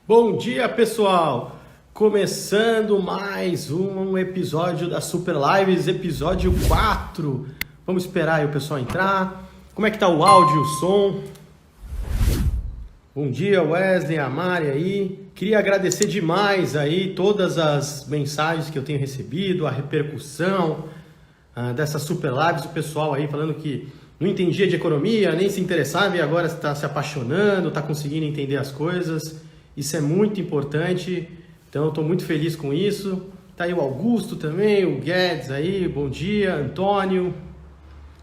Bom dia, pessoal! Começando mais um episódio da Super Lives, episódio 4. Vamos esperar aí o pessoal entrar. Como é que tá o áudio e o som? Bom dia, Wesley, a Mari aí. Queria agradecer demais aí todas as mensagens que eu tenho recebido, a repercussão dessa Super Lives, o pessoal aí falando que não entendia de economia, nem se interessava e agora está se apaixonando, está conseguindo entender as coisas. Isso é muito importante, então eu estou muito feliz com isso. Tá aí o Augusto também, o Guedes aí, bom dia, Antônio.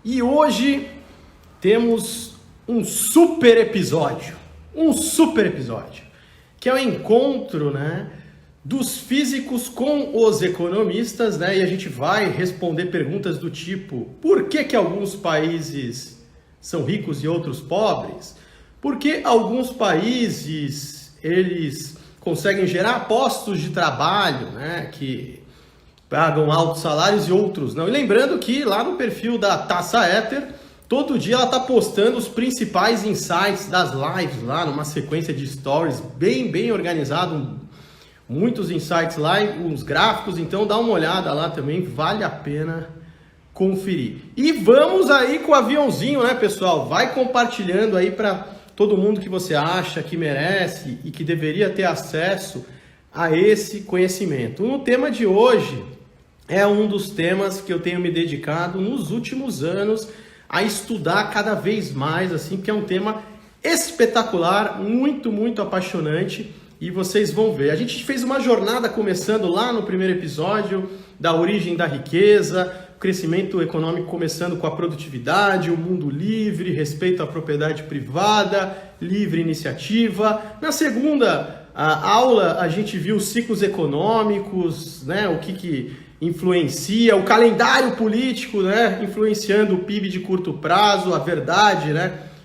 E hoje temos um super episódio, que é o encontro, dos físicos com os economistas, e a gente vai responder perguntas do tipo: por que alguns países são ricos e outros pobres? Por que alguns países eles conseguem gerar postos de trabalho, que pagam altos salários e outros não? E lembrando que lá no perfil da Taça Ether, todo dia ela está postando os principais insights das lives lá, numa sequência de stories bem organizado, muitos insights lá, uns gráficos, então dá uma olhada lá também, vale a pena conferir. E vamos aí com o aviãozinho, pessoal? Vai compartilhando aí para todo mundo que você acha que merece e que deveria ter acesso a esse conhecimento. O tema de hoje é um dos temas que eu tenho me dedicado nos últimos anos a estudar cada vez mais, assim, porque é um tema espetacular, muito apaixonante, e vocês vão ver. A gente fez uma jornada começando lá no primeiro episódio da origem da riqueza, crescimento econômico começando com a produtividade, o mundo livre, respeito à propriedade privada, livre iniciativa. Na segunda aula a gente viu os ciclos econômicos, o que influencia, o calendário político, influenciando o PIB de curto prazo, a verdade,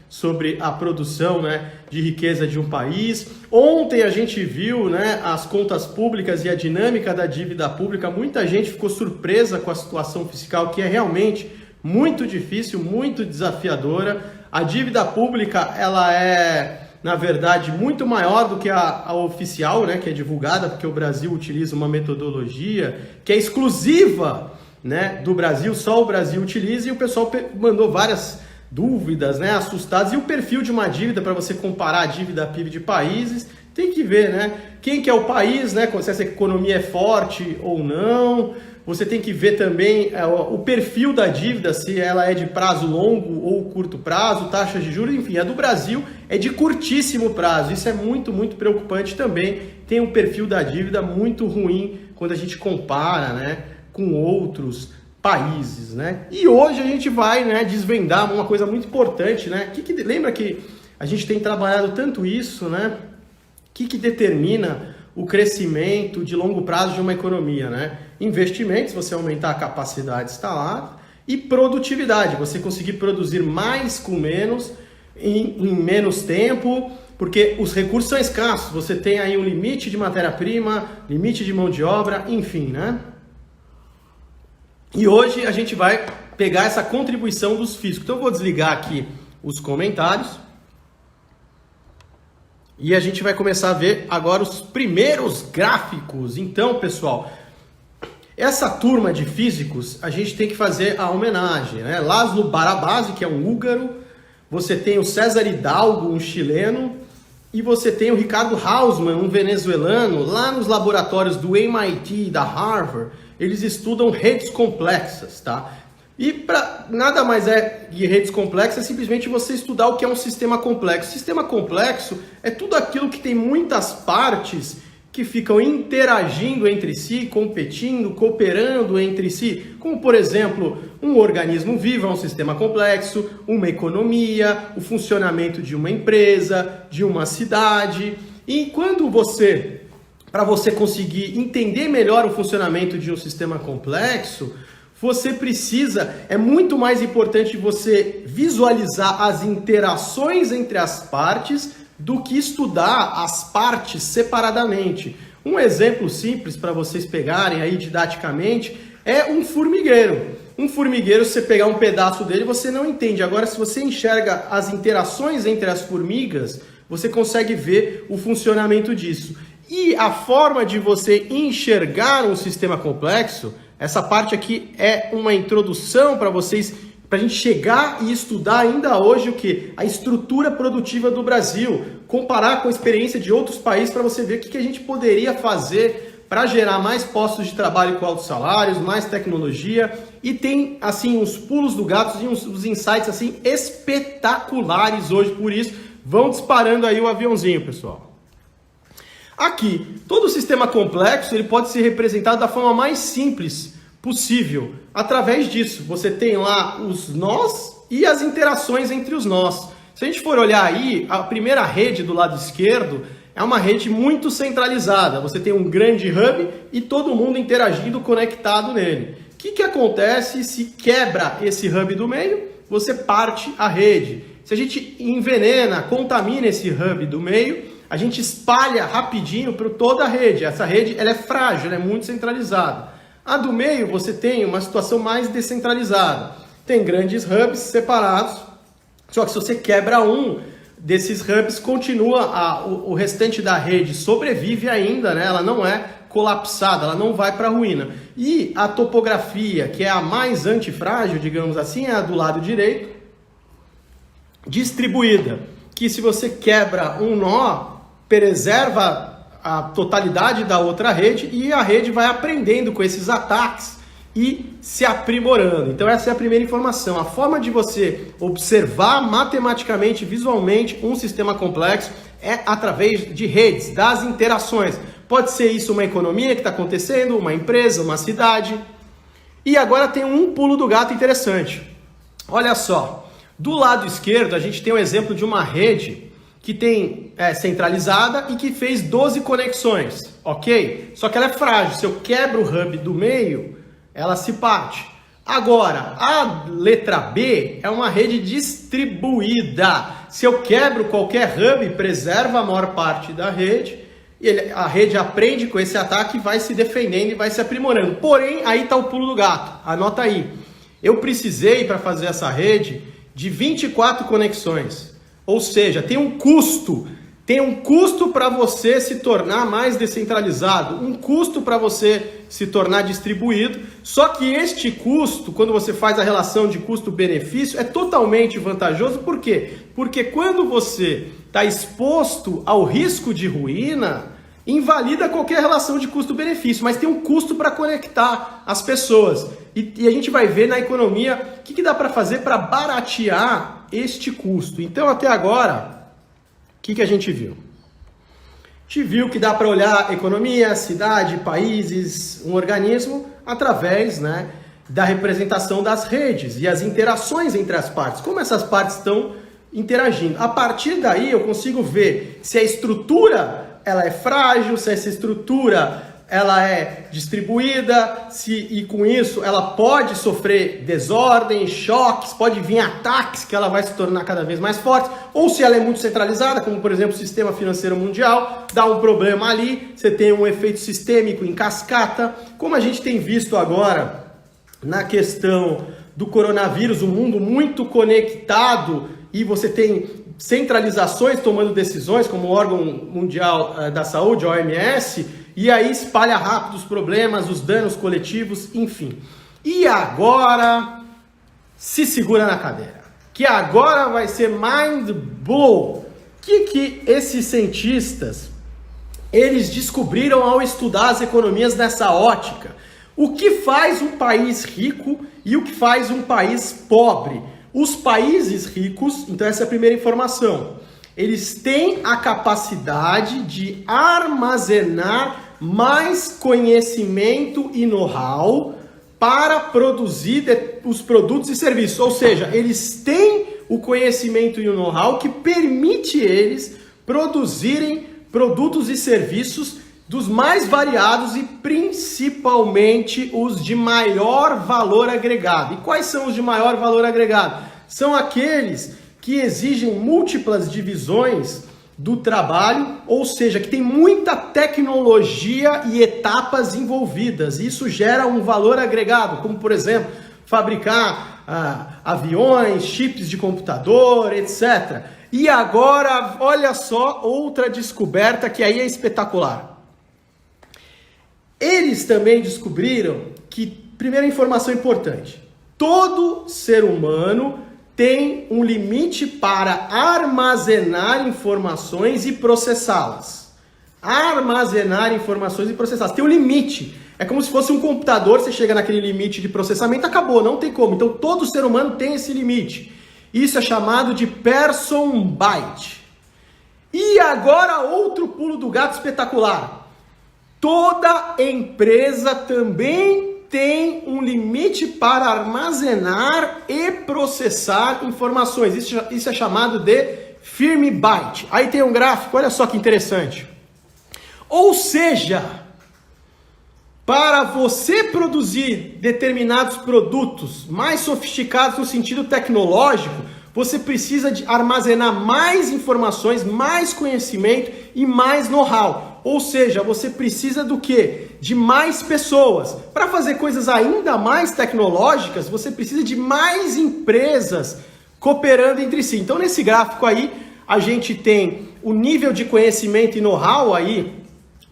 sobre a produção, de riqueza de um país. Ontem a gente viu, as contas públicas e a dinâmica da dívida pública. Muita gente ficou surpresa com a situação fiscal, que é realmente muito difícil, muito desafiadora. A dívida pública, ela é, na verdade, muito maior do que a oficial, que é divulgada, porque o Brasil utiliza uma metodologia que é exclusiva, do Brasil, só o Brasil utiliza, e o pessoal mandou várias dúvidas, assustados. E o perfil de uma dívida, para você comparar a dívida PIB de países, tem que ver, quem que é o país, se essa economia é forte ou não. Você tem que ver também o perfil da dívida, se ela é de prazo longo ou curto prazo, taxas de juros, enfim. A do Brasil é de curtíssimo prazo. Isso é muito preocupante também. Tem um perfil da dívida muito ruim quando a gente compara, com outros países, E hoje a gente vai, desvendar uma coisa muito importante, lembra que a gente tem trabalhado tanto isso, O que determina o crescimento de longo prazo de uma economia, Investimentos, você aumentar a capacidade instalada, e produtividade, você conseguir produzir mais com menos, em menos tempo, porque os recursos são escassos, você tem aí um limite de matéria-prima, limite de mão de obra, enfim, E hoje a gente vai pegar essa contribuição dos físicos. Então eu vou desligar aqui os comentários e a gente vai começar a ver agora os primeiros gráficos. Então, pessoal, essa turma de físicos, a gente tem que fazer a homenagem, Laszlo Barabasi, que é um húngaro, você tem o César Hidalgo, um chileno, e você tem o Ricardo Hausmann, um venezuelano, lá nos laboratórios do MIT e da Harvard. Eles estudam redes complexas, E nada mais é que redes complexas, é simplesmente você estudar o que é um sistema complexo. Sistema complexo é tudo aquilo que tem muitas partes que ficam interagindo entre si, competindo, cooperando entre si. Como, por exemplo, um organismo vivo é um sistema complexo, uma economia, o funcionamento de uma empresa, de uma cidade. E quando para você conseguir entender melhor o funcionamento de um sistema complexo, é muito mais importante você visualizar as interações entre as partes do que estudar as partes separadamente. Um exemplo simples para vocês pegarem aí didaticamente é um formigueiro. Um formigueiro, se você pegar um pedaço dele, você não entende. Agora, se você enxerga as interações entre as formigas, você consegue ver o funcionamento disso. E a forma de você enxergar um sistema complexo, essa parte aqui é uma introdução para vocês, para a gente chegar e estudar ainda hoje o que? A estrutura produtiva do Brasil, comparar com a experiência de outros países para você ver o que a gente poderia fazer para gerar mais postos de trabalho com altos salários, mais tecnologia, e tem assim uns pulos do gato e uns insights assim espetaculares hoje, por isso vão disparando aí o aviãozinho, pessoal. Aqui, todo sistema complexo ele pode ser representado da forma mais simples possível. Através disso, você tem lá os nós e as interações entre os nós. Se a gente for olhar aí, a primeira rede do lado esquerdo é uma rede muito centralizada. Você tem um grande hub e todo mundo interagindo, conectado nele. O que acontece se quebra esse hub do meio? Você parte a rede. Se a gente envenena, contamina esse hub do meio, a gente espalha rapidinho para toda a rede. Essa rede ela é frágil, ela é muito centralizada. A do meio você tem uma situação mais descentralizada. Tem grandes hubs separados, só que se você quebra um desses hubs, continua o restante da rede sobrevive ainda, né? Ela não é colapsada, ela não vai para a ruína. E a topografia, que é a mais antifrágil, digamos assim, é a do lado direito, distribuída. Que se você quebra um nó, preserva a totalidade da outra rede e a rede vai aprendendo com esses ataques e se aprimorando. Então essa é a primeira informação. A forma de você observar matematicamente, visualmente um sistema complexo é através de redes, das interações. Pode ser isso uma economia que está acontecendo, uma empresa, uma cidade. E agora tem um pulo do gato interessante. Olha só, do lado esquerdo a gente tem um exemplo de uma rede que tem centralizada e que fez 12 conexões, ok? Só que ela é frágil, se eu quebro o hub do meio, ela se parte. Agora, a letra B é uma rede distribuída. Se eu quebro qualquer hub, preserva a maior parte da rede, e a rede aprende com esse ataque e vai se defendendo e vai se aprimorando. Porém, aí está o pulo do gato, anota aí. Eu precisei, para fazer essa rede, de 24 conexões. Ou seja, tem um custo para você se tornar mais descentralizado, um custo para você se tornar distribuído, só que este custo, quando você faz a relação de custo-benefício, é totalmente vantajoso, por quê? Porque quando você está exposto ao risco de ruína, invalida qualquer relação de custo-benefício, mas tem um custo para conectar as pessoas. E a gente vai ver na economia o que dá para fazer para baratear este custo. Então, até agora, o que a gente viu? A gente viu que dá para olhar economia, cidade, países, um organismo, através, né, da representação das redes e as interações entre as partes. Como essas partes estão interagindo. A partir daí eu consigo ver se a estrutura ela é frágil, se essa estrutura ela é distribuída, e com isso ela pode sofrer desordem, choques, pode vir ataques que ela vai se tornar cada vez mais forte, ou se ela é muito centralizada, como por exemplo o sistema financeiro mundial, dá um problema ali, você tem um efeito sistêmico em cascata, como a gente tem visto agora na questão do coronavírus, um mundo muito conectado e você tem centralizações tomando decisões, como o órgão mundial da saúde, a OMS, e aí espalha rápido os problemas, os danos coletivos, enfim. E agora, se segura na cadeira, que agora vai ser mind blow. O que esses cientistas, eles descobriram ao estudar as economias nessa ótica? O que faz um país rico e o que faz um país pobre? Os países ricos, então essa é a primeira informação, eles têm a capacidade de armazenar mais conhecimento e know-how para produzir os produtos e serviços. Ou seja, eles têm o conhecimento e o know-how que permite eles produzirem produtos e serviços dos mais variados e principalmente os de maior valor agregado. E quais são os de maior valor agregado? São aqueles que exigem múltiplas divisões do trabalho, ou seja, que tem muita tecnologia e etapas envolvidas. Isso gera um valor agregado, como por exemplo, fabricar aviões, chips de computador, etc. E agora, olha só, outra descoberta que aí é espetacular. Eles também descobriram que, primeira informação importante, todo ser humano tem um limite para armazenar informações e processá-las. Armazenar informações e processá-las. Tem um limite. É como se fosse um computador, você chega naquele limite de processamento, acabou, não tem como. Então todo ser humano tem esse limite. Isso é chamado de person byte. E agora outro pulo do gato espetacular. Toda empresa também tem um limite para armazenar e processar informações. Isso é chamado de firm byte. Aí tem um gráfico, olha só que interessante. Ou seja, para você produzir determinados produtos mais sofisticados no sentido tecnológico, você precisa de armazenar mais informações, mais conhecimento e mais know-how. Ou seja, você precisa do quê? De mais pessoas. Para fazer coisas ainda mais tecnológicas, você precisa de mais empresas cooperando entre si. Então, nesse gráfico aí, a gente tem o nível de conhecimento e know-how aí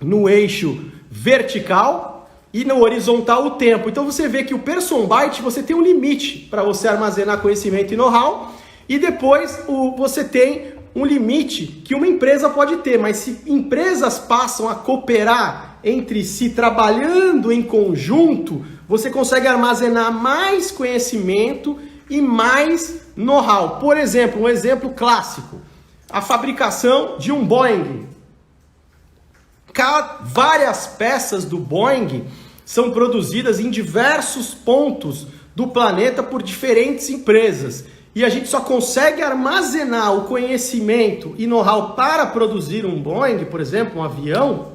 no eixo vertical e no horizontal o tempo. Então, você vê que o person byte, você tem um limite para você armazenar conhecimento e know-how e depois você tem um limite que uma empresa pode ter, mas se empresas passam a cooperar entre si, trabalhando em conjunto, você consegue armazenar mais conhecimento e mais know-how. Por exemplo, um exemplo clássico, a fabricação de um Boeing. Várias peças do Boeing são produzidas em diversos pontos do planeta por diferentes empresas. E a gente só consegue armazenar o conhecimento e know-how para produzir um Boeing, por exemplo, um avião,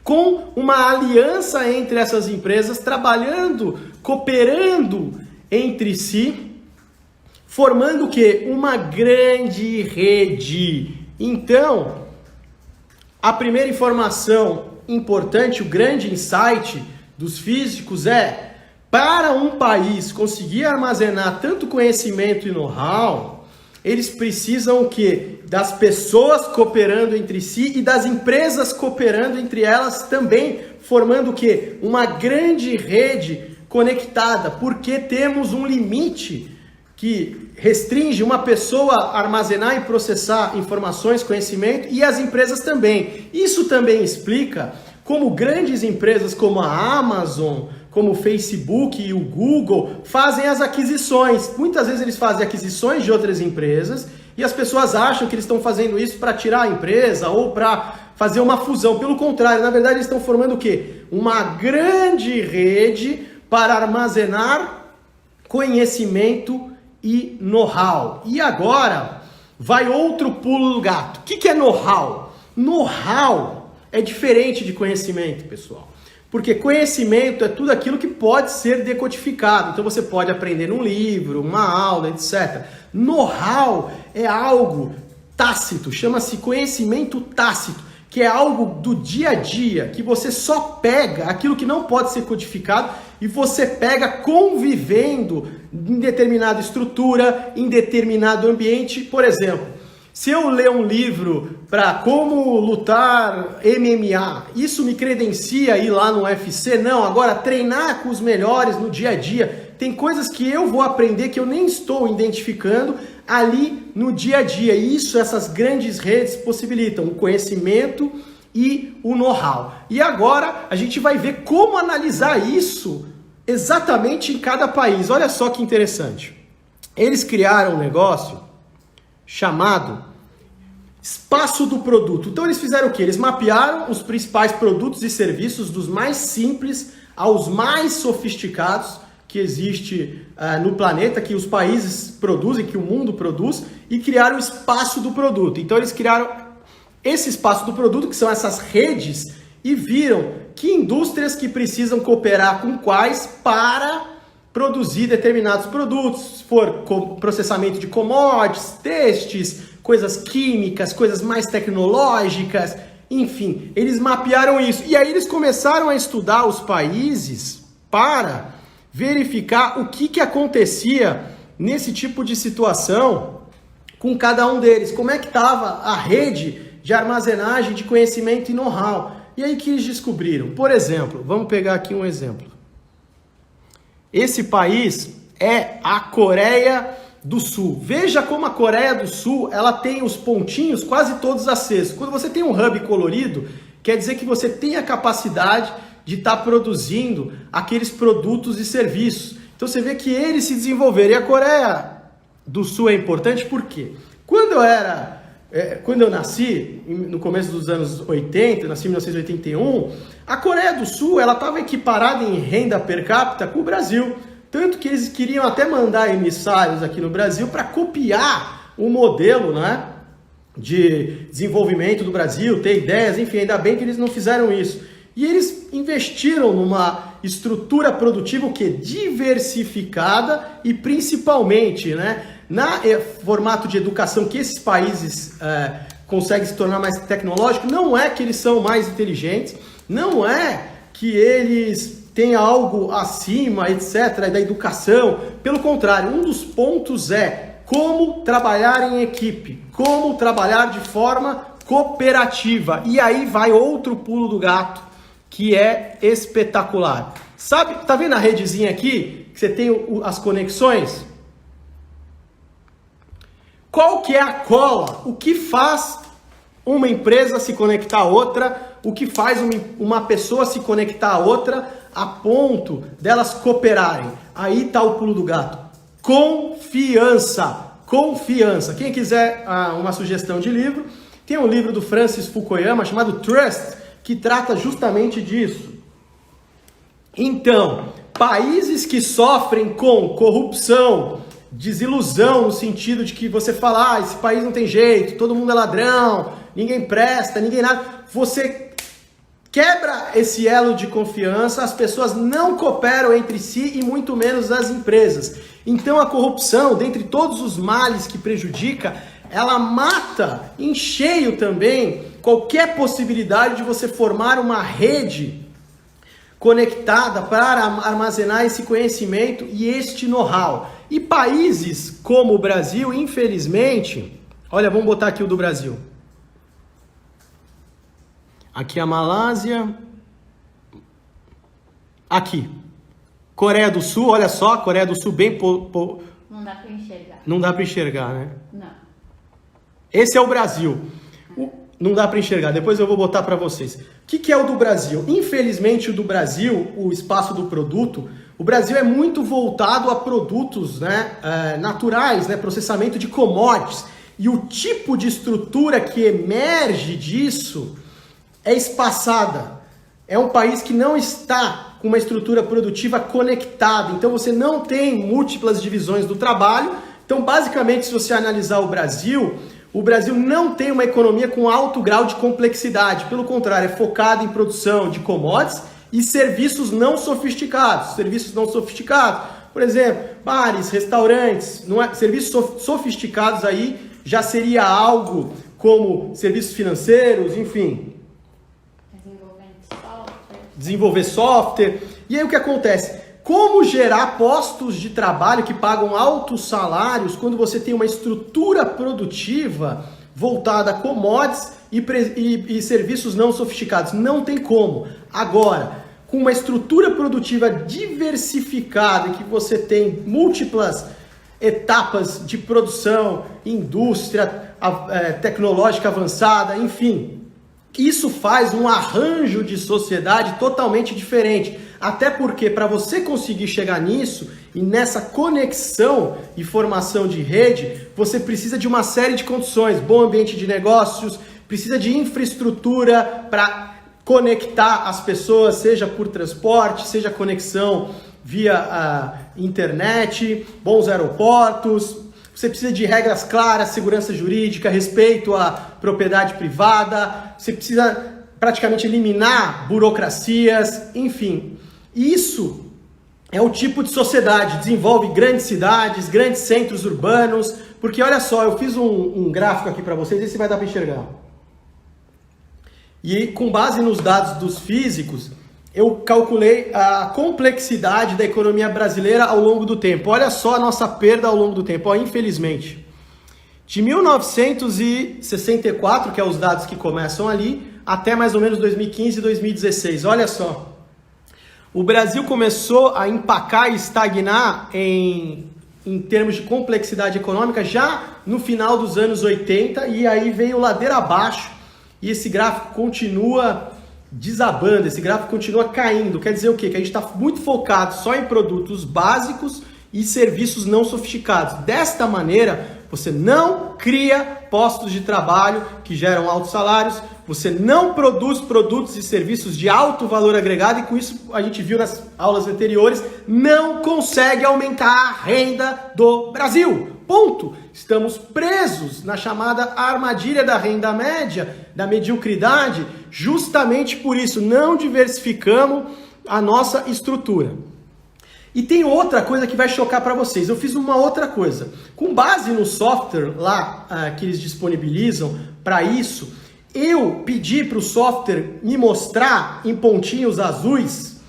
com uma aliança entre essas empresas, trabalhando, cooperando entre si, formando o quê? Uma grande rede. Então, a primeira informação importante, o grande insight dos físicos é: para um país conseguir armazenar tanto conhecimento e know-how, eles precisam o quê? Das pessoas cooperando entre si e das empresas cooperando entre elas também, formando o quê? Uma grande rede conectada, porque temos um limite que restringe uma pessoa a armazenar e processar informações, conhecimento e as empresas também. Isso também explica como grandes empresas como a Amazon, como o Facebook e o Google fazem as aquisições. Muitas vezes eles fazem aquisições de outras empresas e as pessoas acham que eles estão fazendo isso para tirar a empresa ou para fazer uma fusão. Pelo contrário, na verdade eles estão formando o quê? Uma grande rede para armazenar conhecimento e know-how. E agora vai outro pulo do gato. O que é know-how? Know-how é diferente de conhecimento, pessoal. Porque conhecimento é tudo aquilo que pode ser decodificado. Então você pode aprender num livro, uma aula, etc. Know-how é algo tácito, chama-se conhecimento tácito, que é algo do dia a dia, que você só pega aquilo que não pode ser codificado e você pega convivendo em determinada estrutura, em determinado ambiente. Por exemplo, se eu ler um livro para como lutar MMA, isso me credencia a ir lá no UFC? Não, agora treinar com os melhores no dia a dia. Tem coisas que eu vou aprender que eu nem estou identificando ali no dia a dia. E isso, essas grandes redes possibilitam o conhecimento e o know-how. E agora a gente vai ver como analisar isso exatamente em cada país. Olha só que interessante. Eles criaram um negócio chamado espaço do produto. Então eles fizeram o quê? Eles mapearam os principais produtos e serviços, dos mais simples aos mais sofisticados que existe no planeta, que os países produzem, que o mundo produz, e criaram o espaço do produto. Então eles criaram esse espaço do produto, que são essas redes, e viram que indústrias que precisam cooperar com quais para produzir determinados produtos, se for processamento de commodities, testes, coisas químicas, coisas mais tecnológicas, enfim, eles mapearam isso. E aí eles começaram a estudar os países para verificar o que acontecia nesse tipo de situação, com cada um deles. Como é que estava a rede de armazenagem de conhecimento e know-how? E aí que eles descobriram? Por exemplo, vamos pegar aqui um exemplo. Esse país é a Coreia do Sul. Veja como a Coreia do Sul, ela tem os pontinhos quase todos acesos. Quando você tem um hub colorido, quer dizer que você tem a capacidade de estar produzindo aqueles produtos e serviços. Então você vê que eles se desenvolveram. E a Coreia do Sul é importante porque quando eu nasci, no começo dos anos 80, nasci em 1981, a Coreia do Sul ela estava equiparada em renda per capita com o Brasil. Tanto que eles queriam até mandar emissários aqui no Brasil para copiar o modelo, né, de desenvolvimento do Brasil, ter ideias, enfim, ainda bem que eles não fizeram isso. E eles investiram numa estrutura produtiva que é diversificada e principalmente, né, formato de educação que esses países conseguem se tornar mais tecnológicos. Não é que eles são mais inteligentes, não é que eles têm algo acima, etc., da educação. Pelo contrário, um dos pontos é como trabalhar em equipe, como trabalhar de forma cooperativa. E aí vai outro pulo do gato, que é espetacular. Sabe, tá vendo a redezinha aqui? Que você tem as conexões? Qual que é a cola? O que faz uma empresa se conectar a outra? O que faz uma pessoa se conectar a outra a ponto delas cooperarem? Aí tá o pulo do gato. Confiança. Confiança. Quem quiser uma sugestão de livro, tem um livro do Francis Fukuyama chamado Trust, que trata justamente disso. Então, países que sofrem com corrupção, desilusão, no sentido de que você fala, esse país não tem jeito, todo mundo é ladrão, ninguém presta, ninguém nada, você quebra esse elo de confiança, as pessoas não cooperam entre si e muito menos as empresas. Então a corrupção, dentre todos os males que prejudica, ela mata em cheio também qualquer possibilidade de você formar uma rede conectada para armazenar esse conhecimento e este know-how. E países como o Brasil, infelizmente, olha, vamos botar aqui o do Brasil. Aqui a Malásia. Aqui. Coreia do Sul, olha só, Coreia do Sul bem... Não dá para enxergar. Não dá para enxergar, né? Não. Esse é o Brasil. Não dá para enxergar, depois eu vou botar para vocês. O que é o do Brasil? Infelizmente, o do Brasil, o espaço do produto, o Brasil é muito voltado a produtos, né, naturais, né, processamento de commodities. E o tipo de estrutura que emerge disso é espaçada. É um país que não está com uma estrutura produtiva conectada. Então você não tem múltiplas divisões do trabalho. Então, basicamente, se você analisar o Brasil não tem uma economia com alto grau de complexidade. Pelo contrário, é focado em produção de commodities e serviços não sofisticados. Serviços não sofisticados, por exemplo, bares, restaurantes, serviços sofisticados aí já seria algo como serviços financeiros, enfim. Desenvolver software. E aí o que acontece? Como gerar postos de trabalho que pagam altos salários quando você tem uma estrutura produtiva voltada a commodities e serviços não sofisticados? Não tem como. Agora, com uma estrutura produtiva diversificada, que você tem múltiplas etapas de produção, indústria tecnológica avançada, enfim, isso faz um arranjo de sociedade totalmente diferente. Até porque para você conseguir chegar nisso e nessa conexão e formação de rede, você precisa de uma série de condições, bom ambiente de negócios, precisa de infraestrutura para conectar as pessoas, seja por transporte, seja conexão via internet, bons aeroportos. Você precisa de regras claras, segurança jurídica, respeito à propriedade privada. Você precisa praticamente eliminar burocracias, enfim. Isso é o tipo de sociedade, desenvolve grandes cidades, grandes centros urbanos, porque olha só, eu fiz um gráfico aqui para vocês, esse vai dar para enxergar. E com base nos dados dos físicos, eu calculei a complexidade da economia brasileira ao longo do tempo. Olha só a nossa perda ao longo do tempo, infelizmente. De 1964, que é os dados que começam ali, até mais ou menos 2015 e 2016. Olha só. O Brasil começou a empacar e estagnar em termos de complexidade econômica já no final dos anos 80 e aí veio ladeira abaixo e esse gráfico continua desabando, esse gráfico continua caindo. Quer dizer o quê? Que a gente está muito focado só em produtos básicos e serviços não sofisticados. Desta maneira, você não cria postos de trabalho que geram altos salários, você não produz produtos e serviços de alto valor agregado e com isso a gente viu nas aulas anteriores, não consegue aumentar a renda do Brasil. Ponto. Estamos presos na chamada armadilha da renda média, da mediocridade, justamente por isso não diversificamos a nossa estrutura. E tem outra coisa que vai chocar para vocês. Eu fiz uma outra coisa. Com base no software lá que eles disponibilizam para isso, eu pedi para o software me mostrar em pontinhos azuis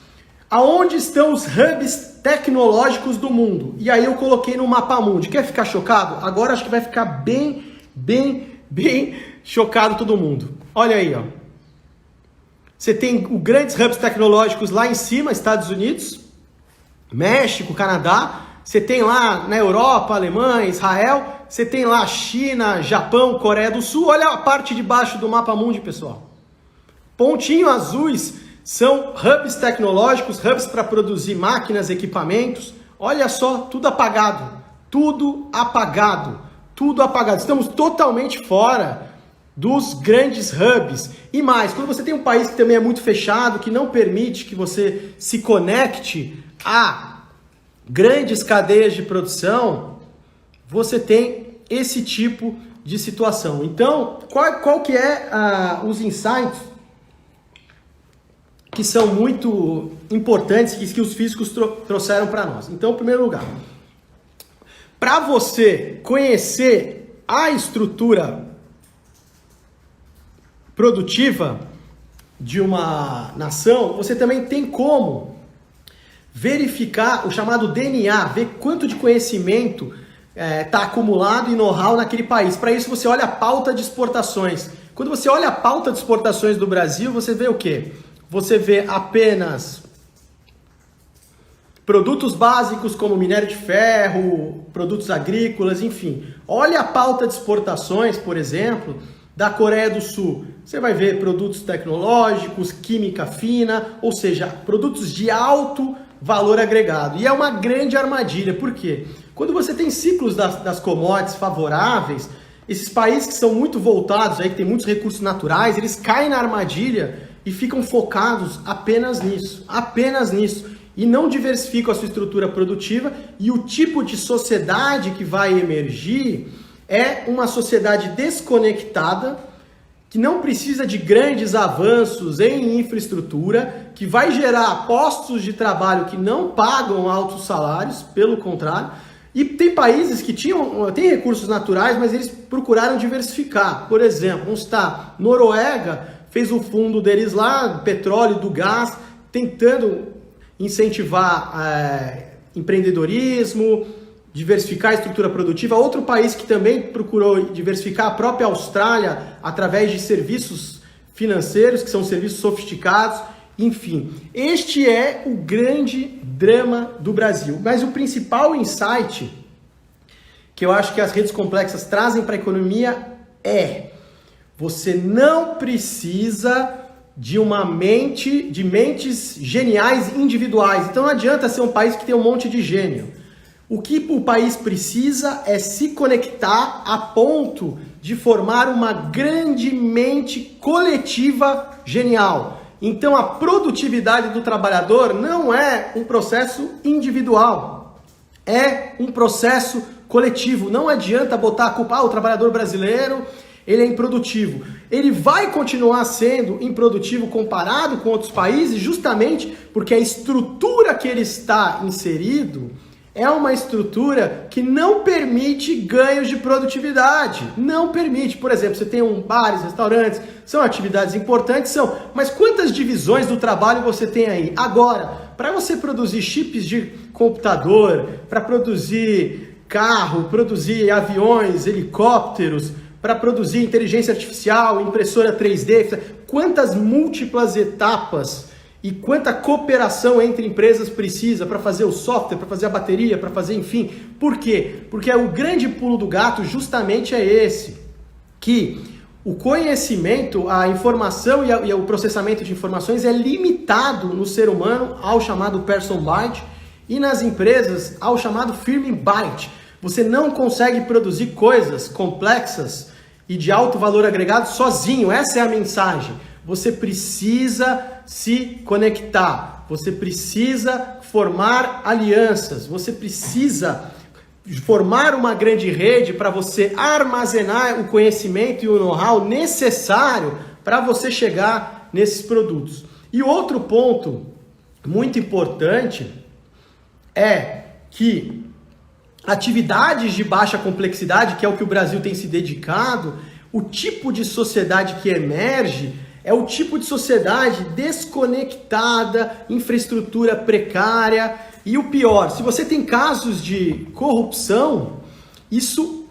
aonde estão os hubs tecnológicos do mundo. E aí eu coloquei no MapaMundi. Quer ficar chocado? Agora acho que vai ficar bem chocado todo mundo. Olha aí, ó. Você tem os grandes hubs tecnológicos lá em cima, Estados Unidos, México, Canadá. Você tem lá na Europa, Alemanha, Israel. Você tem lá China, Japão, Coreia do Sul. Olha a parte de baixo do MapaMundi, pessoal. Pontinhos azuis são hubs tecnológicos, hubs para produzir máquinas, equipamentos. Olha só, tudo apagado. Tudo apagado. Tudo apagado. Estamos totalmente fora dos grandes hubs. E mais, quando você tem um país que também é muito fechado, que não permite que você se conecte a grandes cadeias de produção, você tem esse tipo de situação. Então, qual que é os insights que são muito importantes, que os físicos trouxeram para nós? Então, em primeiro lugar, para você conhecer a estrutura produtiva de uma nação, você também tem como verificar o chamado DNA, ver quanto de conhecimento está acumulado e know-how naquele país. Para isso você olha a pauta de exportações. Quando você olha a pauta de exportações do Brasil, você vê o quê? Você vê apenas produtos básicos como minério de ferro, produtos agrícolas, enfim. Olha a pauta de exportações, por exemplo, da Coreia do Sul. Você vai ver produtos tecnológicos, química fina, ou seja, produtos de alto valor agregado. E é uma grande armadilha. Por quê? Quando você tem ciclos das commodities favoráveis, esses países que são muito voltados, aí, que tem muitos recursos naturais, eles caem na armadilha e ficam focados apenas nisso. E não diversificam a sua estrutura produtiva, e o tipo de sociedade que vai emergir é uma sociedade desconectada, que não precisa de grandes avanços em infraestrutura, que vai gerar postos de trabalho que não pagam altos salários, pelo contrário. E tem países que têm recursos naturais, mas eles procuraram diversificar. Por exemplo, vamos citar, Noruega fez o fundo deles lá, do petróleo, do gás, tentando incentivar empreendedorismo, diversificar a estrutura produtiva. Outro país que também procurou diversificar, a própria Austrália, através de serviços financeiros, que são serviços sofisticados. Enfim, este é o grande drama do Brasil. Mas o principal insight que eu acho que as redes complexas trazem para a economia é: você não precisa de mentes geniais individuais. Então não adianta ser um país que tem um monte de gênio. O que o país precisa é se conectar a ponto de formar uma grande mente coletiva genial. Então a produtividade do trabalhador não é um processo individual, é um processo coletivo. Não adianta botar a culpa, o trabalhador brasileiro, ele é improdutivo. Ele vai continuar sendo improdutivo comparado com outros países, justamente porque a estrutura que ele está inserido é uma estrutura que não permite ganhos de produtividade. Não permite. Por exemplo, você tem bares, restaurantes, são atividades importantes, mas quantas divisões do trabalho você tem aí? Agora, para você produzir chips de computador, para produzir carro, produzir aviões, helicópteros, para produzir inteligência artificial, impressora 3D, quantas múltiplas etapas e quanta cooperação entre empresas precisa para fazer o software, para fazer a bateria, para fazer, enfim. Por quê? Porque o grande pulo do gato justamente é esse, que o conhecimento, a informação e o processamento de informações é limitado no ser humano ao chamado person byte e nas empresas ao chamado firm byte. Você não consegue produzir coisas complexas e de alto valor agregado sozinho, essa é a mensagem. Você precisa se conectar, você precisa formar alianças, você precisa formar uma grande rede para você armazenar o conhecimento e o know-how necessário para você chegar nesses produtos. E outro ponto muito importante é que atividades de baixa complexidade, que é o que o Brasil tem se dedicado, o tipo de sociedade que emerge é o tipo de sociedade desconectada, infraestrutura precária e o pior, se você tem casos de corrupção, isso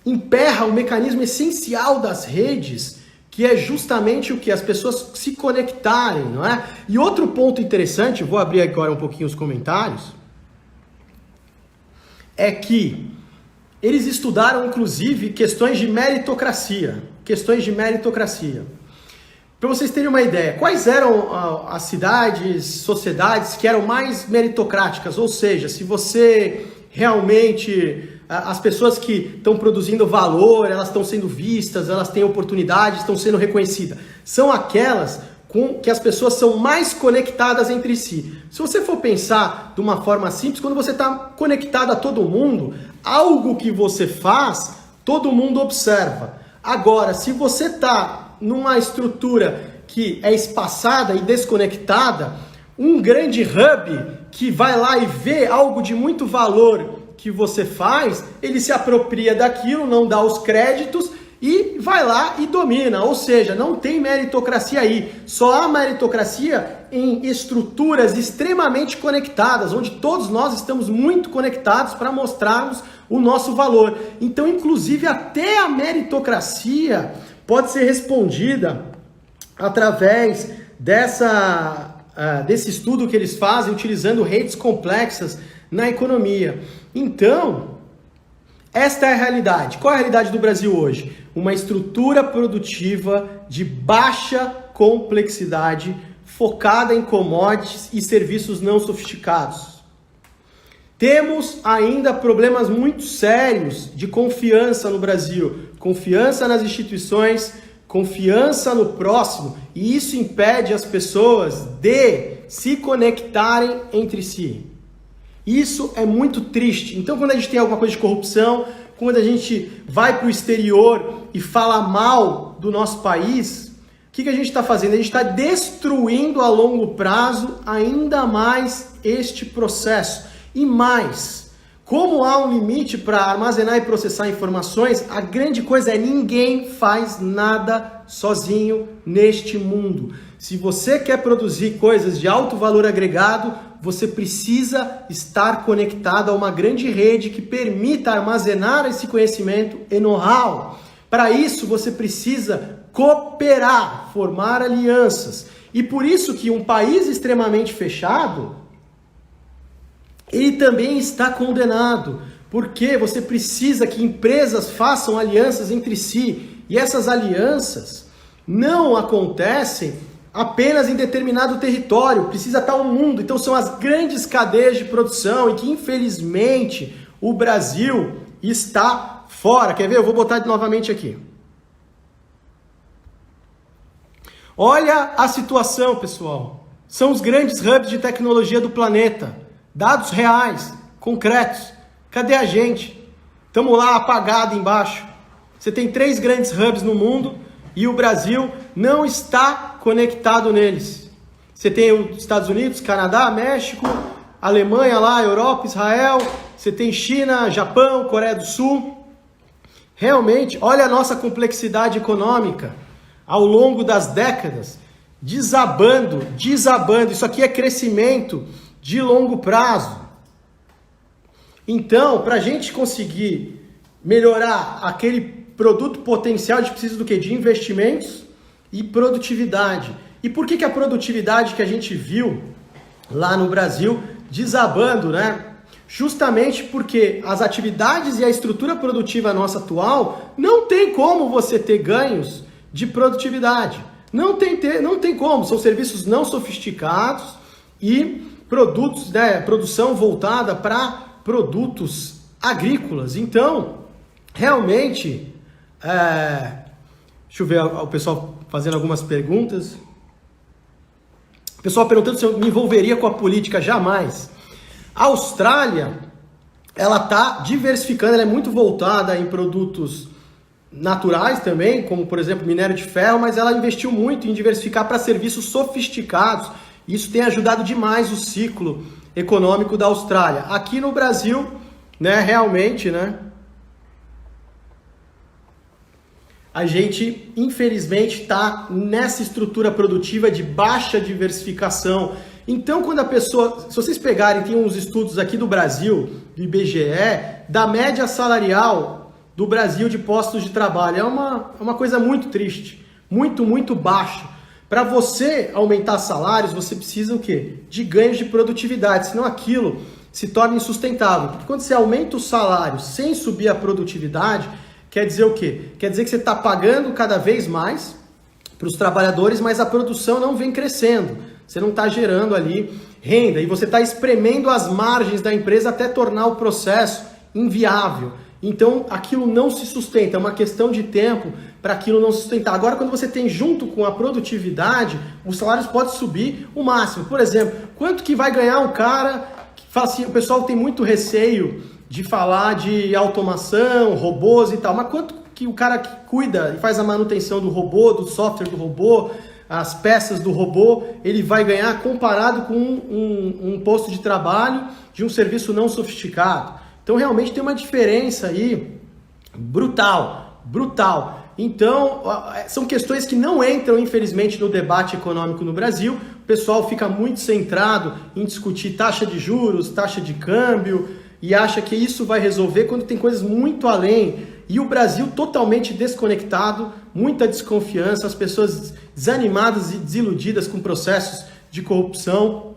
emperra o mecanismo essencial das redes, que é justamente o que as pessoas se conectarem, não é? E outro ponto interessante, vou abrir agora um pouquinho os comentários, é que eles estudaram, inclusive, questões de meritocracia. Para vocês terem uma ideia, quais eram as cidades, sociedades que eram mais meritocráticas? Ou seja, se você realmente, as pessoas que estão produzindo valor, elas estão sendo vistas, elas têm oportunidades, estão sendo reconhecidas. São aquelas com que as pessoas são mais conectadas entre si. Se você for pensar de uma forma simples, quando você está conectado a todo mundo, algo que você faz, todo mundo observa. Agora, se você está numa estrutura que é espaçada e desconectada, um grande hub que vai lá e vê algo de muito valor que você faz, ele se apropria daquilo, não dá os créditos e vai lá e domina. Ou seja, não tem meritocracia aí. Só há meritocracia em estruturas extremamente conectadas, onde todos nós estamos muito conectados para mostrarmos o nosso valor. Então, inclusive, até a meritocracia pode ser respondida através desse estudo que eles fazem, utilizando redes complexas na economia. Então, esta é a realidade. Qual é a realidade do Brasil hoje? Uma estrutura produtiva de baixa complexidade, focada em commodities e serviços não sofisticados. Temos ainda problemas muito sérios de confiança no Brasil, confiança nas instituições, confiança no próximo, e isso impede as pessoas de se conectarem entre si. Isso é muito triste. Então, quando a gente tem alguma coisa de corrupção, quando a gente vai para o exterior e fala mal do nosso país, o que a gente está fazendo? A gente está destruindo a longo prazo ainda mais este processo. E mais, como há um limite para armazenar e processar informações, a grande coisa é ninguém faz nada sozinho neste mundo. Se você quer produzir coisas de alto valor agregado, você precisa estar conectado a uma grande rede que permita armazenar esse conhecimento e know-how. Para isso, você precisa cooperar, formar alianças. E por isso que um país extremamente fechado, ele também está condenado, porque você precisa que empresas façam alianças entre si, e essas alianças não acontecem apenas em determinado território, precisa estar o mundo. Então são as grandes cadeias de produção e que infelizmente o Brasil está fora. Quer ver? Eu vou botar novamente aqui. Olha a situação, pessoal. São os grandes hubs de tecnologia do planeta. Dados reais, concretos. Cadê a gente? Estamos lá apagado embaixo. Você tem 3 grandes hubs no mundo e o Brasil não está conectado neles. Você tem os Estados Unidos, Canadá, México, Alemanha lá, Europa, Israel. Você tem China, Japão, Coreia do Sul. Realmente, olha a nossa complexidade econômica ao longo das décadas, desabando. Isso aqui é crescimento de longo prazo. Então, para a gente conseguir melhorar aquele produto potencial, a gente precisa do quê? De investimentos e produtividade. E por que a produtividade que a gente viu lá no Brasil desabando, né? Justamente porque as atividades e a estrutura produtiva nossa atual não tem como você ter ganhos de produtividade. Não tem como. São serviços não sofisticados e produtos, né, produção voltada para produtos agrícolas. Então, realmente, deixa eu ver o pessoal fazendo algumas perguntas. O pessoal perguntando se eu me envolveria com a política. Jamais. A Austrália, ela está diversificando, ela é muito voltada em produtos naturais também, como por exemplo minério de ferro, mas ela investiu muito em diversificar para serviços sofisticados. Isso tem ajudado demais o ciclo econômico da Austrália. Aqui no Brasil, né, realmente, né, a gente infelizmente está nessa estrutura produtiva de baixa diversificação. Então, quando a pessoa, se vocês pegarem, tem uns estudos aqui do Brasil, do IBGE, da média salarial do Brasil de postos de trabalho. É uma coisa muito triste, muito baixa. Para você aumentar salários, você precisa o quê? De ganhos de produtividade, senão aquilo se torna insustentável. Porque quando você aumenta o salário sem subir a produtividade, quer dizer o quê? Quer dizer que você está pagando cada vez mais para os trabalhadores, mas a produção não vem crescendo. Você não está gerando ali renda e você está espremendo as margens da empresa até tornar o processo inviável. Então, aquilo não se sustenta, é uma questão de tempo para aquilo não se sustentar. Agora, quando você tem junto com a produtividade, os salários podem subir o máximo. Por exemplo, quanto que vai ganhar um cara que fala assim, o pessoal tem muito receio de falar de automação, robôs e tal, mas quanto que o cara que cuida e faz a manutenção do robô, do software do robô, as peças do robô, ele vai ganhar comparado com um posto de trabalho de um serviço não sofisticado. Então, realmente tem uma diferença aí brutal. Então, são questões que não entram, infelizmente, no debate econômico no Brasil. O pessoal fica muito centrado em discutir taxa de juros, taxa de câmbio, e acha que isso vai resolver quando tem coisas muito além. E o Brasil totalmente desconectado, muita desconfiança, as pessoas desanimadas e desiludidas com processos de corrupção.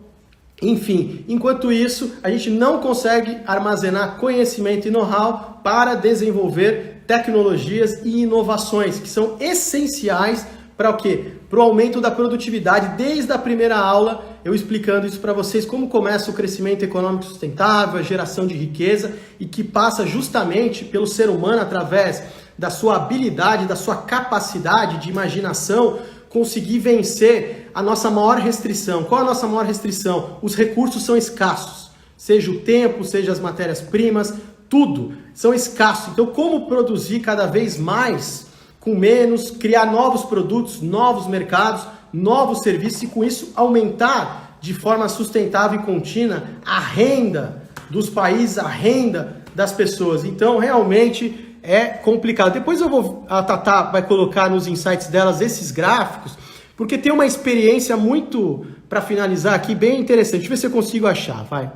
Enfim, enquanto isso, a gente não consegue armazenar conhecimento e know-how para desenvolver tecnologias e inovações, que são essenciais para o quê? Para o aumento da produtividade. Desde a primeira aula, eu explicando isso para vocês, como começa o crescimento econômico sustentável, a geração de riqueza, e que passa justamente pelo ser humano, através da sua habilidade, da sua capacidade de imaginação, conseguir vencer a nossa maior restrição. Qual a nossa maior restrição? Os recursos são escassos, seja o tempo, seja as matérias-primas, tudo são escassos. Então, como produzir cada vez mais com menos, criar novos produtos, novos mercados, novos serviços e com isso aumentar de forma sustentável e contínua a renda dos países, a renda das pessoas. Então, realmente é complicado. Depois a Tatá vai colocar nos insights delas esses gráficos, porque tem uma experiência muito, para finalizar aqui, bem interessante. Deixa eu ver se eu consigo achar, vai.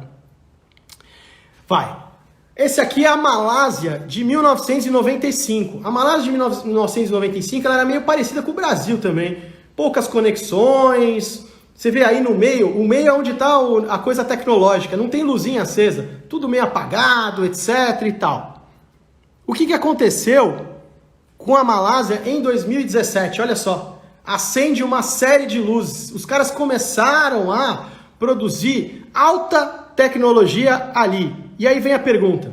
Esse aqui é a Malásia de 1995. A Malásia de 1995 ela era meio parecida com o Brasil também. Poucas conexões. Você vê aí no meio, o meio é onde está a coisa tecnológica. Não tem luzinha acesa. Tudo meio apagado, etc e tal. O que aconteceu com a Malásia em 2017? Olha só. Acende uma série de luzes. Os caras começaram a produzir alta tecnologia ali. E aí vem a pergunta,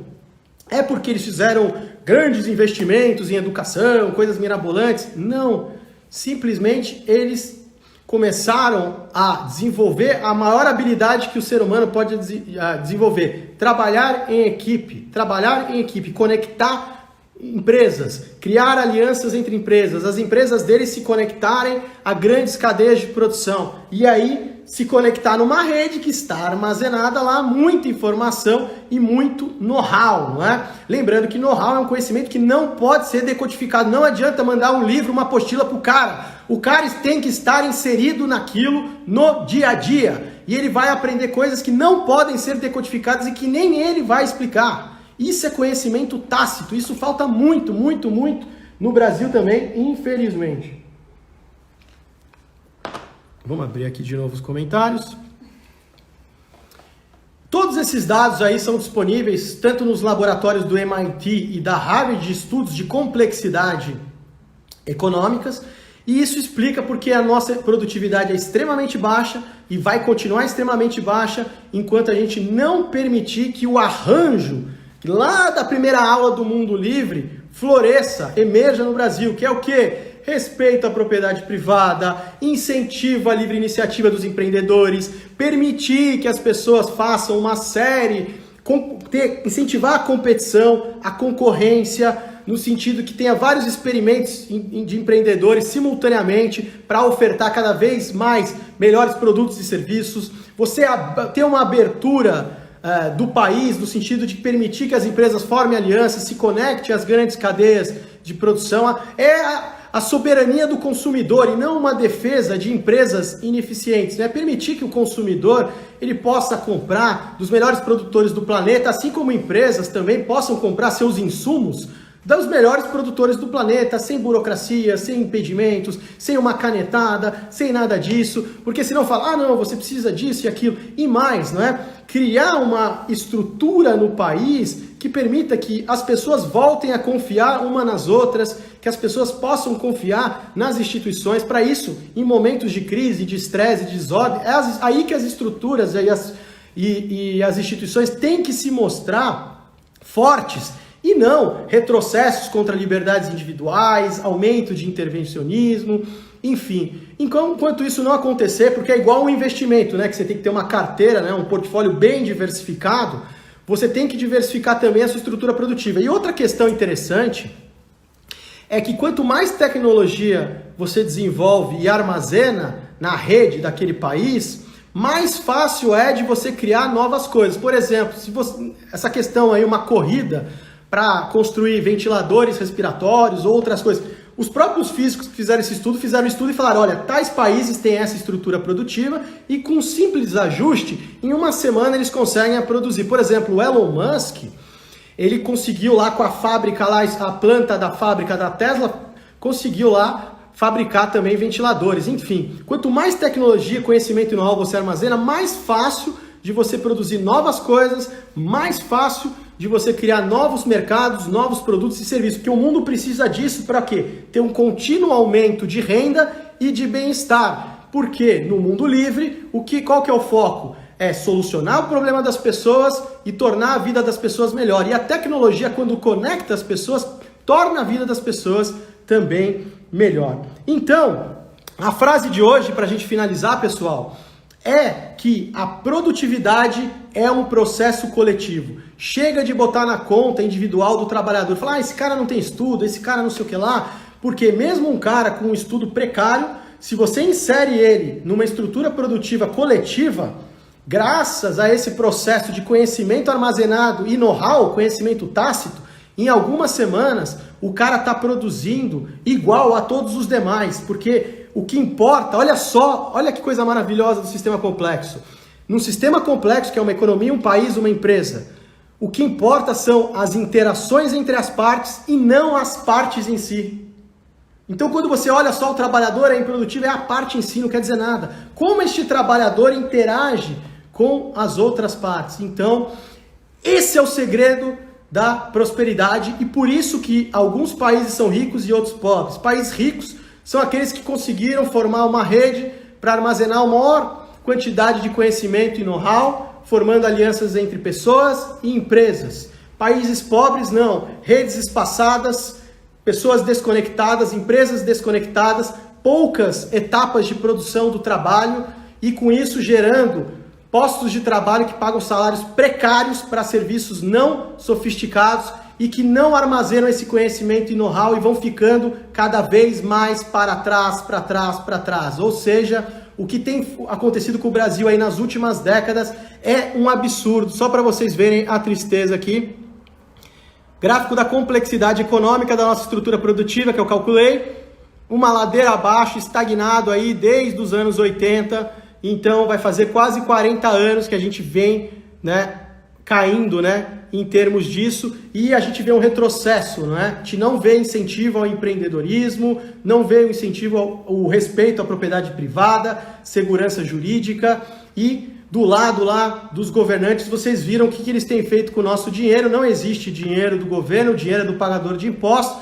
é porque eles fizeram grandes investimentos em educação, coisas mirabolantes? Não, simplesmente eles começaram a desenvolver a maior habilidade que o ser humano pode desenvolver, trabalhar em equipe, conectar empresas, criar alianças entre empresas, as empresas deles se conectarem a grandes cadeias de produção e aí se conectar numa rede que está armazenada lá, muita informação e muito know-how, não é? Lembrando que know-how é um conhecimento que não pode ser decodificado, não adianta mandar um livro, uma apostila para o cara tem que estar inserido naquilo no dia a dia. e ele vai aprender coisas que não podem ser decodificadas e que nem ele vai explicar. Isso é conhecimento tácito, isso falta muito, muito, muito no Brasil também, infelizmente. Vamos abrir aqui de novo os comentários. Todos esses dados aí são disponíveis tanto nos laboratórios do MIT e da Harvard de estudos de complexidade econômicas, e isso explica porque a nossa produtividade é extremamente baixa e vai continuar extremamente baixa enquanto a gente não permitir que o arranjo lá da primeira aula do mundo livre floresça, emerja no Brasil, que é o quê? Respeito à propriedade privada, incentivo à livre iniciativa dos empreendedores, permitir que as pessoas façam uma série, incentivar a competição, a concorrência, no sentido que tenha vários experimentos de empreendedores simultaneamente para ofertar cada vez mais melhores produtos e serviços. Você ter uma abertura do país, no sentido de permitir que as empresas formem alianças, se conectem às grandes cadeias de produção, a soberania do consumidor e não uma defesa de empresas ineficientes, né? Permitir que o consumidor ele possa comprar dos melhores produtores do planeta, assim como empresas também possam comprar seus insumos dos melhores produtores do planeta, sem burocracia, sem impedimentos, sem uma canetada, sem nada disso, porque senão fala, não, você precisa disso e aquilo, e mais, não é? Criar uma estrutura no país que permita que as pessoas voltem a confiar uma nas outras, que as pessoas possam confiar nas instituições. Para isso, em momentos de crise, de estresse, de desordem, é aí que as estruturas e as instituições têm que se mostrar fortes, e não retrocessos contra liberdades individuais, aumento de intervencionismo, enfim. Enquanto isso não acontecer, porque é igual um investimento, né? Que você tem que ter uma carteira, né? Um portfólio bem diversificado, você tem que diversificar também a sua estrutura produtiva. E outra questão interessante é que quanto mais tecnologia você desenvolve e armazena na rede daquele país, mais fácil é de você criar novas coisas. Por exemplo, essa questão aí, uma corrida para construir ventiladores respiratórios ou outras coisas. Os próprios físicos que fizeram o estudo e falaram, olha, tais países têm essa estrutura produtiva e com um simples ajuste, em uma semana eles conseguem produzir. Por exemplo, o Elon Musk, ele conseguiu lá com a fábrica, lá, a planta da fábrica da Tesla, conseguiu lá fabricar também ventiladores. Enfim, quanto mais tecnologia, conhecimento e know-how você armazena, mais fácil de você produzir novas coisas, mais fácil de você criar novos mercados, novos produtos e serviços, porque o mundo precisa disso para quê? Ter um contínuo aumento de renda e de bem-estar. Porque no mundo livre, qual que é o foco? É solucionar o problema das pessoas e tornar a vida das pessoas melhor. E a tecnologia, quando conecta as pessoas, torna a vida das pessoas também melhor. Então, a frase de hoje, para a gente finalizar, pessoal, é que a produtividade é um processo coletivo. Chega de botar na conta individual do trabalhador. Falar, esse cara não tem estudo, esse cara não sei o que lá. Porque mesmo um cara com um estudo precário, se você insere ele numa estrutura produtiva coletiva, graças a esse processo de conhecimento armazenado e know-how, conhecimento tácito, em algumas semanas o cara está produzindo igual a todos os demais. Porque o que importa, olha só, olha que coisa maravilhosa do sistema complexo. Num sistema complexo, que é uma economia, um país, uma empresa, o que importa são as interações entre as partes e não as partes em si. Então, quando você olha só o trabalhador é improdutivo, é a parte em si, não quer dizer nada. Como este trabalhador interage com as outras partes? Então, esse é o segredo da prosperidade e por isso que alguns países são ricos e outros pobres. Países ricos são aqueles que conseguiram formar uma rede para armazenar a maior quantidade de conhecimento e know-how, formando alianças entre pessoas e empresas. Países pobres não, redes espaçadas, pessoas desconectadas, empresas desconectadas, poucas etapas de produção do trabalho e com isso gerando postos de trabalho que pagam salários precários para serviços não sofisticados e que não armazenam esse conhecimento e know-how e vão ficando cada vez mais para trás, para trás, para trás. Ou seja, o que tem acontecido com o Brasil aí nas últimas décadas é um absurdo. Só para vocês verem a tristeza aqui. Gráfico da complexidade econômica da nossa estrutura produtiva que eu calculei. Uma ladeira abaixo, estagnado aí desde os anos 80. Então vai fazer quase 40 anos que a gente vem, né, caindo, né, em termos disso, e a gente vê um retrocesso, não é? A gente não vê incentivo ao empreendedorismo, não vê o incentivo ao respeito à propriedade privada, segurança jurídica, e do lado lá dos governantes, vocês viram o que eles têm feito com o nosso dinheiro. Não existe dinheiro do governo, o dinheiro é do pagador de impostos.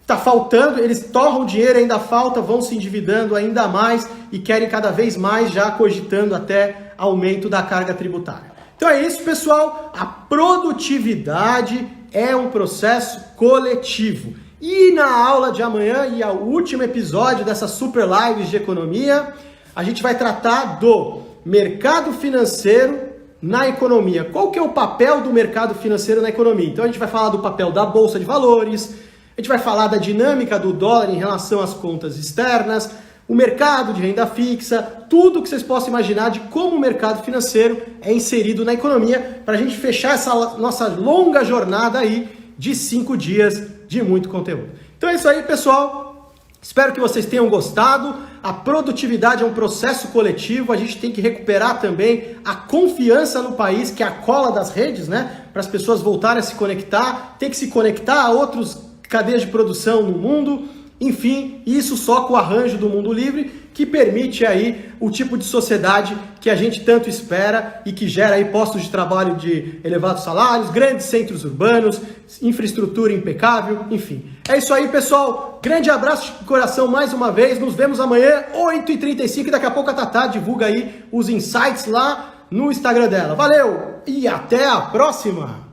Está faltando, eles torram o dinheiro, ainda falta, vão se endividando ainda mais e querem cada vez mais, já cogitando até aumento da carga tributária. Então é isso, pessoal. A produtividade é um processo coletivo. E na aula de amanhã, e ao último episódio dessa Super Lives de Economia, a gente vai tratar do mercado financeiro na economia. Qual que é o papel do mercado financeiro na economia? Então a gente vai falar do papel da Bolsa de Valores, a gente vai falar da dinâmica do dólar em relação às contas externas, o mercado de renda fixa, tudo que vocês possam imaginar de como o mercado financeiro é inserido na economia, para a gente fechar essa nossa longa jornada aí de 5 dias de muito conteúdo. Então é isso aí, pessoal. Espero que vocês tenham gostado. A produtividade é um processo coletivo, a gente tem que recuperar também a confiança no país, que é a cola das redes, né? Para as pessoas voltarem a se conectar, tem que se conectar a outros cadeias de produção no mundo, enfim, isso só com o arranjo do mundo livre, que permite aí o tipo de sociedade que a gente tanto espera e que gera aí postos de trabalho de elevados salários, grandes centros urbanos, infraestrutura impecável, enfim. É isso aí, pessoal. Grande abraço de coração mais uma vez. Nos vemos amanhã, 8h35, e daqui a pouco a Tatá divulga aí os insights lá no Instagram dela. Valeu e até a próxima!